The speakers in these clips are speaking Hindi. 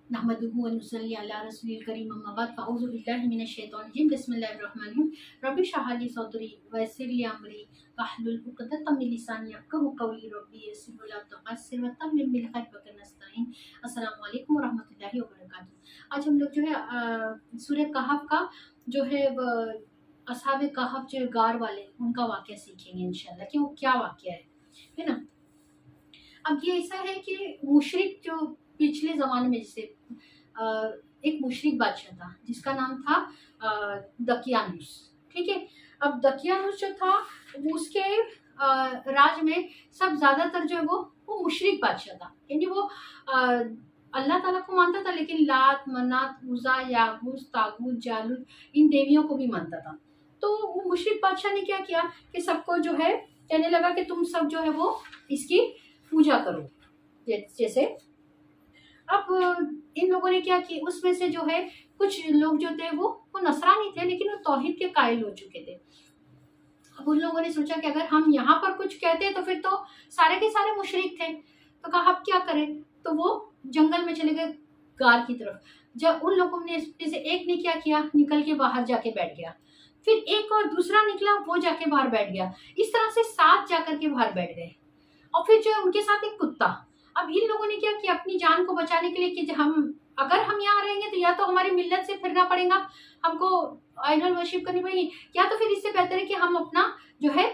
नहमदुहु व नुसल्ली अला रसूलिल करीम अम्मा बाद फ़अऊज़ु बिल्लाहि मिनश शैतानिर रजीम बिस्मिल्लाहिर रहमानिर रहीम रब्बि इश्रह ली सदरी व यस्सिर ली अमरी वहलुल उक़दतम मिन लिसानी यफ़क़हू क़ौली रब्बि यस्सिर व ला तुअस्सिर व तम्मिम बिल खैर व नस्तईन। अस्सलामु अलैकुम व रहमतुल्लाहि व बरकातुहू। आज हम लोग जो है सूरह कहफ का जो है असहाबे कहफ जो गार वाले उनका वाक़या सीखेंगे इंशाल्लाह कि वो क्या वाक़या है ना। अब ये ऐसा है कि मुशरिक जो पिछले ज़माने में जैसे एक मुशरिक बादशाह था जिसका नाम था दकियानुस। ठीक है, अब दकियानुस जो था उसके राज में सब ज़्यादातर जो है वो मुशरिक बादशाह था, यानी वो अल्लाह ताला को मानता था लेकिन लात मनात उज़ा यागूस तागूत जालूत इन देवियों को भी मानता था। तो वो मुशरिक बादशाह ने क्या किया कि सबको जो है कहने लगा कि तुम सब जो है वो इसकी पूजा करो। जैसे अब इन लोगों ने क्या किया, उसमें से जो है कुछ लोग जो थे वो नसरानी थे लेकिन वो तौहीद के कायल हो चुके थे। अब उन लोगों ने सोचा कि अगर हम यहाँ पर कुछ कहते तो फिर तो सारे के सारे मुशरिक थे, तो कहा अब क्या करें, तो वो जंगल में चले गए गार की तरफ। जब उन लोगों ने से एक ने क्या किया, निकल के बाहर जाके बैठ गया, फिर एक और दूसरा निकला वो जाके बाहर बैठ गया, इस तरह से 7 जाकर के बाहर बैठ गए। और फिर जो है उनके साथ एक कुत्ता। अब इन लोगों ने क्या किया अपनी जान को बचाने के लिए कि अगर हम यहाँ रहेंगे तो या तो हमारी मिल्लत से फिरना पड़ेगा, हमको आइडल वर्शिप करनी पड़ेगी, या तो फिर इससे बेहतर है कि हम अपना जो है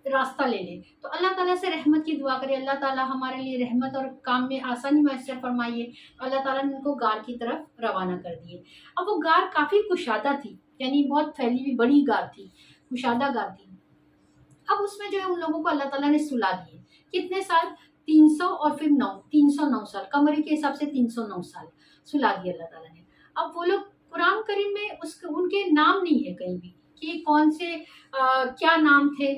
रास्ता ले लें। तो अल्लाह ताला से रहमत की दुआ करें, अल्लाह ताला हमारे लिए रहमत और काम में आसानी मैसर फरमाइए। अल्लाह ताला ने उनको गार की तरफ रवाना कर दिए। अब वो गार काफ़ी कुशादा थी, यानी बहुत फैली हुई बड़ी गार थी, कुशादा गार थी। अब उसमें जो है उन लोगों को अल्लाह ताला ने सुला दिए। कितने साल? 300 और फिर 309 साल, कमरे के हिसाब से 309 साल सुला दिए अल्लाह ताला ने। अब वो लोग कुरान करीम में उनके नाम नहीं है कहीं भी कि कौन से क्या नाम थे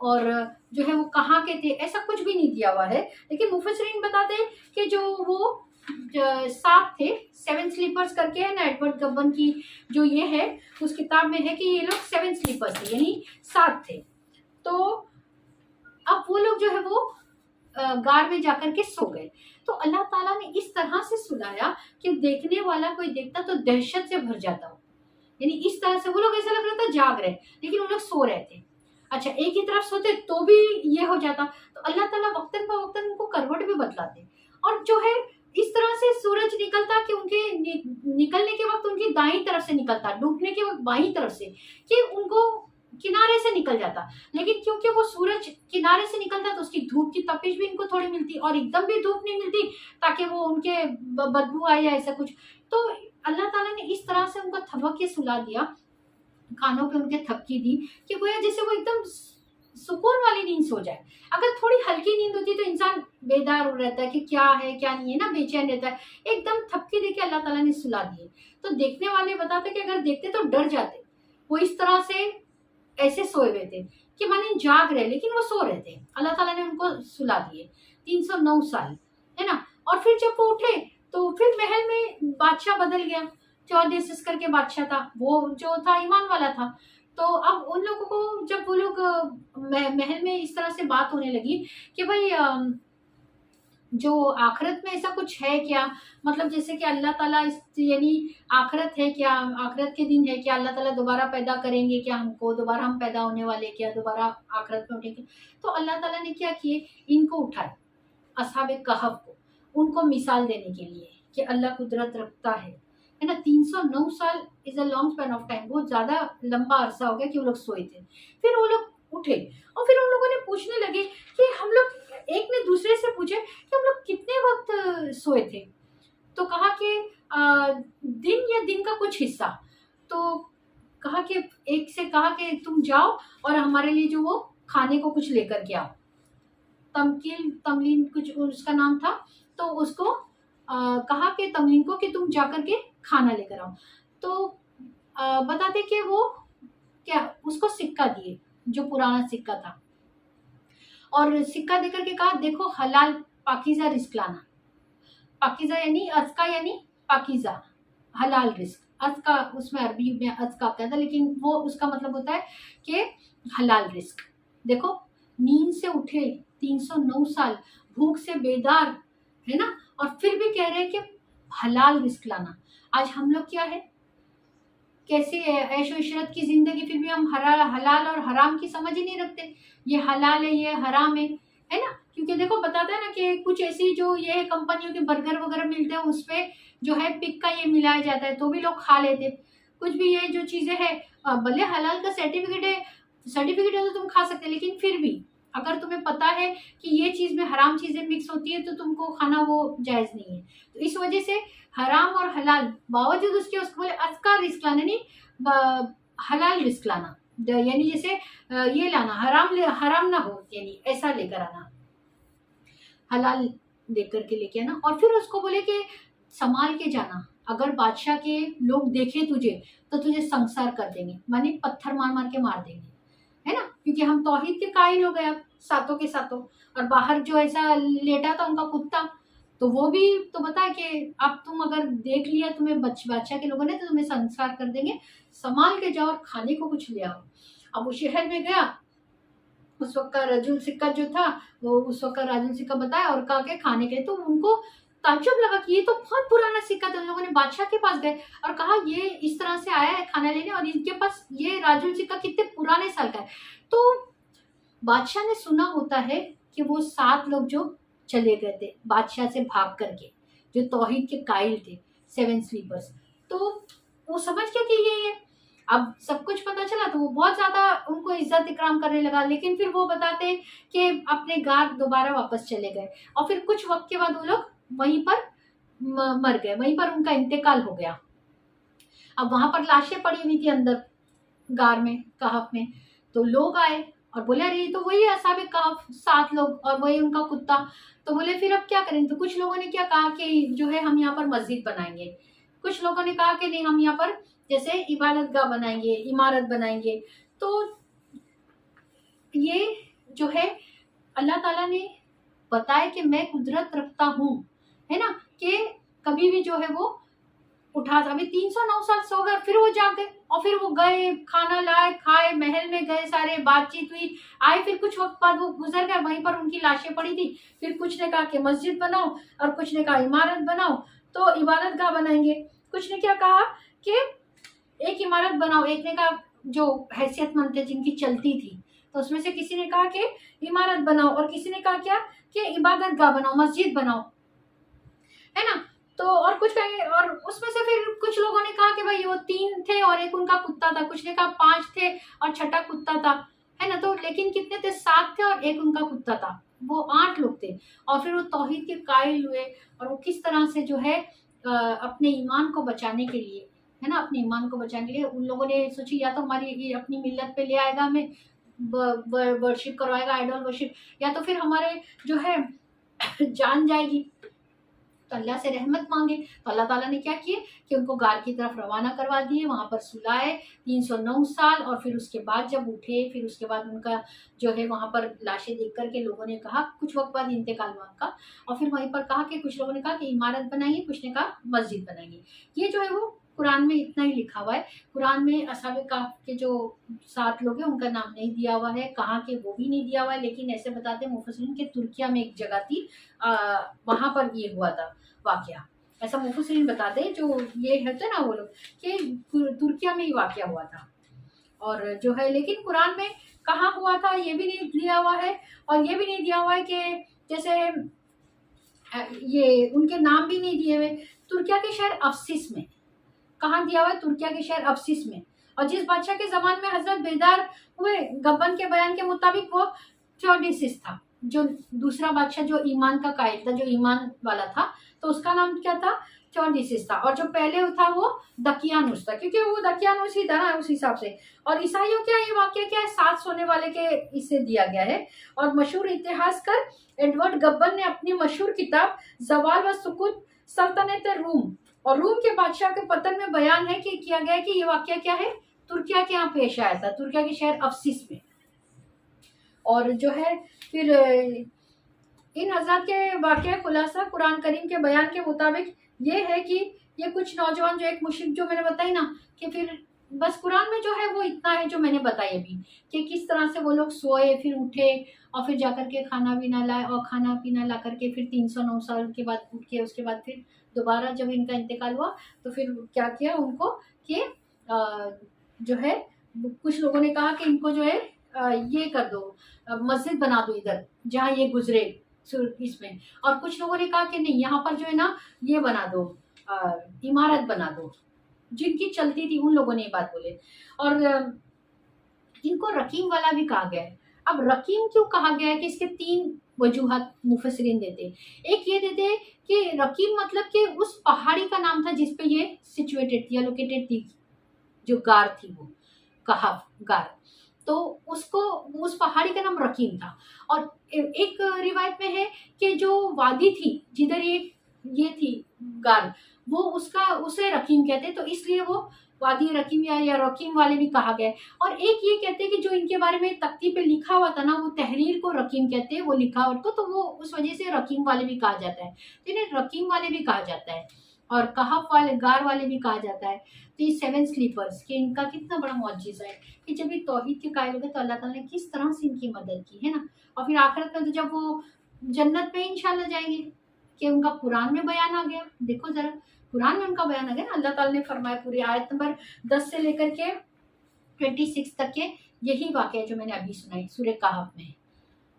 और जो है वो कहाँ के थे, ऐसा कुछ भी नहीं दिया हुआ है। लेकिन मुफस्सिरीन बताते हैं कि जो वो 7 थे, 7 स्लीपर्स करके है ना, एडवर्ड गब्बन की जो ये है उस किताब में है कि ये लोग 7 स्लीपर्स थे, यानी 7 थे। तो अब वो लोग जो है वो गार में जाकर के सो गए। तो अल्लाह ताला ने इस तरह से सुलाया कि देखने वाला कोई देखता तो दहशत से भर जाता हो, यानी इस तरह से वो लोग ऐसा लग रहा था जाग रहे लेकिन वो लोग सो रहे थे। अच्छा, एक ही तरफ सोते तो भी ये हो जाता, तो अल्लाह ताला वक्तन ब वक्तन उनको करवट भी बदलाते और जो है इस तरह से सूरज निकलता कि उनके निकलने के वक्त उनकी दाईं तरफ से निकलता, डूबने के वक्त बाईं तरफ से, कि उनको किनारे से निकल जाता। लेकिन क्योंकि वो सूरज किनारे से निकलता तो उसकी धूप की तपिश भी इनको थोड़ी मिलती और एकदम भी धूप नहीं मिलती ताकि वो उनके बदबू आए या ऐसा कुछ। तो अल्लाह ताला ने इस तरह से उनको थपक के सुला दिया, कानों पे उनके थपकी दी कि गोया जैसे वो एकदम सुकून वाली नींद सो जाए। अगर थोड़ी हल्की नींद होती तो इंसान बेदार रहता है कि क्या है क्या नहीं है ना, बेचैन रहता है। एकदम थपकी देके अल्लाह ताला ने सुला दिए। तो देखने वाले बताते कि अगर देखते तो डर जाते, वो इस तरह से ऐसे सोए हुए थे कि माने जाग रहे लेकिन वो सो रहे थे। अल्लाह ताला ने उनको सुला दिए 309 साल, है ना। और फिर जब वो उठे तो फिर महल में बादशाह बदल गया। चौदेसिस करके बादशाह था, वो जो था ईमान वाला था। तो अब उन लोगों को जब वो लोग महल में इस तरह से बात होने लगी कि भाई जो आखिरत में ऐसा कुछ है क्या, मतलब जैसे कि अल्लाह ताला इस यानी आखिरत है क्या, आखिरत के दिन है क्या, अल्लाह ताला दोबारा पैदा करेंगे क्या, हमको दोबारा हम पैदा होने वाले क्या, दोबारा आखिरत में उठेंगे। तो अल्लाह ताला ने क्या किए, इनको उठाए असहाबे कहफ को, उनको मिसाल देने के लिए कि अल्लाह कुदरत रखता है ना। 309 साल is a long span of time, बहुत ज्यादा लंबा अरसा हो गया कि वो लोग सोए थे। फिर वो लोग उठे और फिर उन लोगों ने पूछने लगे कि हम लोग, एक ने दूसरे से पूछे कि हम लोग कितने वक्त सोए थे। तो कहा कि दिन या दिन का कुछ हिस्सा। तो कहा कि एक से कहा कि तुम जाओ और हमारे लिए जो वो खाने को कुछ लेकर के आओ। तमलीन कुछ उसका नाम था। तो उसको कहा कि तमलीन को कि तुम जाकर के खाना लेकर आओ। तो बताते कि वो क्या उसको सिक्का दिए, जो पुराना सिक्का था, और सिक्का देकर के कहा देखो हलाल पाकीज़ा रिस्क लाना। पाकीज़ा यानी अज़का यानी पाकीज़ा, हलाल रिस्क। अज़का उसमें अरबी में अज़का कहता है लेकिन वो उसका मतलब होता है कि हलाल रिस्क। देखो नींद से उठे 309 साल, भूख से बेदार, है ना, और फिर भी कह रहे हैं कि हलाल रिस्क लाना। आज हम लोग क्या है, कैसे ऐशो इशरत की जिंदगी, फिर भी हम हलाल और हराम की समझ ही नहीं रखते। ये हलाल है, ये हराम है ना। क्योंकि देखो बताता है ना कि कुछ ऐसी जो ये कंपनियों के बर्गर वगैरह मिलते हैं उसपे जो है पिग का ये मिलाया जाता है, तो भी लोग खा लेते। कुछ भी ये जो चीजें है, भले हलाल का सर्टिफिकेट है तो तुम खा सकते, लेकिन फिर भी अगर तुम्हें पता है कि ये चीज में हराम चीजें मिक्स होती है तो तुमको खाना वो जायज नहीं है। तो इस वजह से हराम और हलाल बावजूद उसको बोले अजका रिस्क लाना, नहीं हलाल रिस्क लाना, यानी जैसे ये लाना हराम ना हो, यानी ऐसा लेकर आना, हलाल देकर के लेके आना। और फिर उसको बोले कि संभाल के जाना, अगर बादशाह के लोग देखे तुझे तो तुझे संसार कर देंगे, माने पत्थर मार मार के मार देंगे, है ना। क्योंकि हम तौहीद के कायल हो गए अब सातों के सातों। और बाहर जो ऐसा लेटा था उनका कुत्ता, तो वो भी तो बता कि अब तुम अगर देख लिया तुम्हें बादशाह के लोगों ने तो तुम्हें संस्कार कर देंगे, संभाल के जाओ और खाने को कुछ ले आओ। अब वो शहर में गया, उस वक्त का रजुल सिक्का जो था वो उस वक्त का राजुल सिक्का बताया और कहा के खाने के लिए, तो उनको ताज्जुब लगा कि ये तो बहुत पुराना सिक्का था। उन लोगों ने बादशाह के पास गए और कहा ये इस तरह से आया है खाना लेने और इनके पास ये राजुल सिक्का कितने पुराने साल का है। तो बादशाह ने सुना होता है कि वो 7 लोग जो चले गए थे बादशाह से भाग करके, जो तौहीद के कायल थे, 7 स्लीपर्स, तो वो समझ गया कि ये अब सब कुछ पता चला तो वो बहुत ज्यादा उनको इज्जत इकराम करने लगा। लेकिन फिर वो बताते कि अपने गार दोबारा वापस चले गए और फिर कुछ वक्त के बाद वो लोग वहीं पर मर गए, वहीं पर उनका इंतकाल हो गया। अब वहां पर लाशें पड़ी हुई थी अंदर गार में, कहफ में। तो लोग आए और बोले अरे ये तो वही असहाबे कहफ 7 लोग और वही उनका कुत्ता। तो बोले फिर अब क्या करें। तो कुछ लोगों ने क्या कहा कि जो है हम यहाँ पर मस्जिद बनाएंगे, कुछ लोगों ने कहा कि नहीं हम यहाँ पर जैसे इबादत गाह बनाएंगे, इमारत बनाएंगे। तो ये जो है अल्लाह ताला ने बताया कि मैं कुदरत रखता हूँ, है ना, कि कभी भी जो है वो उठा। अभी 309 साल सो गए, फिर वो जाग गए और फिर वो गए, खाना लाए, खाए, महल में गए, सारे बातचीत हुई, आए। फिर कुछ वक्त बाद वो गुजर गए, वहीं पर उनकी लाशें पड़ी थी। फिर कुछ ने कहा कि मस्जिद बनाओ और कुछ ने कहा इमारत बनाओ, तो इबादत गाह बनाएंगे। कुछ ने क्या कहा कि एक इमारत बनाओ, एक ने कहा जो हैसियतमंद थे जिनकी चलती थी, तो उसमें से किसी ने कहा कि इमारत बनाओ और किसी ने कहा क्या कि इबादत गाह बनाओ, मस्जिद बनाओ, है ना। तो और कुछ कहेंगे, और उसमें से फिर कुछ लोगों ने कहा कि भाई वो 3 थे और एक उनका कुत्ता था, कुछ ने कहा 5 थे और छठा कुत्ता था, है ना। तो लेकिन कितने थे, 7 थे और एक उनका कुत्ता था, वो 8 लोग थे। और फिर वो तौहीद के कायल हुए और वो किस तरह से जो है अपने ईमान को बचाने के लिए, है ना, अपने ईमान को बचाने के लिए उन लोगों ने सोची या तो हमारी ये अपनी मिल्लत पे ले आएगा, हमें वर्शिप करवाएगा, आइडल वर्शिप, या तो फिर हमारे जो है जान जाएगी। तो अल्लाह से रहमत मांगे। तो अल्लाह ताला ने क्या किए कि उनको गार की तरफ रवाना करवा दिए, वहां पर सुलाए 309 साल। और फिर उसके बाद जब उठे, फिर उसके बाद उनका जो है वहां पर लाशें देख करके लोगों ने कहा, कुछ वक्त बाद इंतकाल हुआ उनका, और फिर वहीं पर कहा कि कुछ लोगों ने कहा कि इमारत बनाएंगे, कुछ ने कहा मस्जिद बनाएंगे। ये जो है वो कुरान में इतना ही लिखा हुआ है। कुरान में असहाबे कहफ के जो 7 लोग हैं उनका नाम नहीं दिया हुआ है, कहाँ के वो भी नहीं दिया हुआ है। लेकिन ऐसे बताते हैं मुफस्सिरीन कि तुर्किया में एक जगह थी, वहां पर ये हुआ था वाकया। ऐसा मुफस्सिरीन बताते हैं जो ये होते ना वो लोग, कि तुर्किया में ही वाकया हुआ था। और जो है लेकिन कुरान में कहाँ हुआ था ये भी नहीं दिया हुआ है, और ये भी नहीं दिया हुआ है कि जैसे ये उनके नाम भी नहीं दिए हुए। तुर्किया के शहर अफसिस में, कहाँ दिया हुआ है, तुर्किया के शहर अफसिस में। और जिस बादशाह के जमान में हजरत बेदार हुए, गब्बन के बयान के मुताबिक वो थ्योडिसिस था, जो दूसरा बादशाह जो ईमान का कायल था, जो ईमान वाला था, तो उसका नाम क्या था, थ्योडिसिस था। और जो पहले था वो दकियानुस था, क्योंकि वो दकियानुस ही था ना उस हिसाब से। और ईसाइयों का ये वाक्य क्या है, 7 सोने वाले के इससे दिया गया है। और मशहूर इतिहासकार एडवर्ड गब्बन ने अपनी मशहूर किताब जवाल व सुकूत सल्तनत रूम और रूम के बादशाह के पतन में बयान है कि किया गया है कि ये वाकया क्या है, तुर्किया के यहाँ पेश आया था, तुर्किया के शहर अफसिस में। और जो है फिर इन हजरत के वाकया खुलासा कुरान करीम के बयान के मुताबिक ये है कि ये कुछ नौजवान जो एक मुशरिक जो मैंने बताई ना, कि फिर बस कुरान में जो है वो इतना है जो मैंने बताई अभी, कि किस तरह से वो लोग सोए, फिर उठे और फिर जाकर के खाना पीना लाए, और खाना पीना ला करके फिर 309 साल के बाद उठ के उसके बाद फिर दोबारा जब इनका इंतकाल हुआ तो फिर क्या किया उनको कि जो है कुछ लोगों ने कहा कि इनको जो है ये कर दो, मस्जिद बना दो इधर जहाँ ये गुजरे इसमें, और कुछ लोगों ने कहा कि नहीं यहाँ पर जो है ना ये बना दो, इमारत बना दो। जिनकी चलती थी उन लोगों ने ये बात बोले। और इनको रकीम वाला भी कहा गया है। अब रकीम क्यों कहा गया है कि इसके 3 वजूहत मुफस्सिरीन देते। एक ये देते कि रकीम मतलब कि उस पहाड़ी का नाम था जिसपे ये सिचुएटेड थी या लोकेटेड थी, जो गार थी वो कहाफ गार, तो उसको उस पहाड़ी का नाम रकीम था। और एक रिवायत में है कि जो वादी थी जिधर ये थी गार, वो उसका उसे रकीम कहते, तो इसलिए वो वादी रकीम या रकीम वाले भी कहा गया है। और एक ये कहते हैं कि जो इनके बारे में तख्ती पे लिखा हुआ था ना वो तहरीर को रकीम कहते हैं, वो लिखा हुआ तो वो उस वजह से रकीम वाले भी कहा जाता है, तो इन्हें रकीम वाले भी कहा जाता है और कहफ वाले गार वाले भी कहा जाता है। तो ये 7 स्लीपर्स कि इनका कितना बड़ा मौजूज़ा है कि जब ये तौहीद के कायल हो गए तो अल्लाह ताला ने किस तरह से इनकी मदद की है ना। और फिर आखिरत में तो जब वो जन्नत में इंशाल्लाह जाएंगे कि उनका कुरान में बयान आ गया, देखो जरा कुरान में उनका बयान आ गया ना, अल्लाह ताला ने फरमाया पूरी आयत नंबर 10 से लेकर के 26 तक के यही वाक़या जो मैंने अभी सुनाई सूरह कहफ में।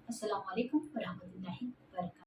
अस्सलाम वालेकुम व रहमतुल्लाहि व बरकातहू।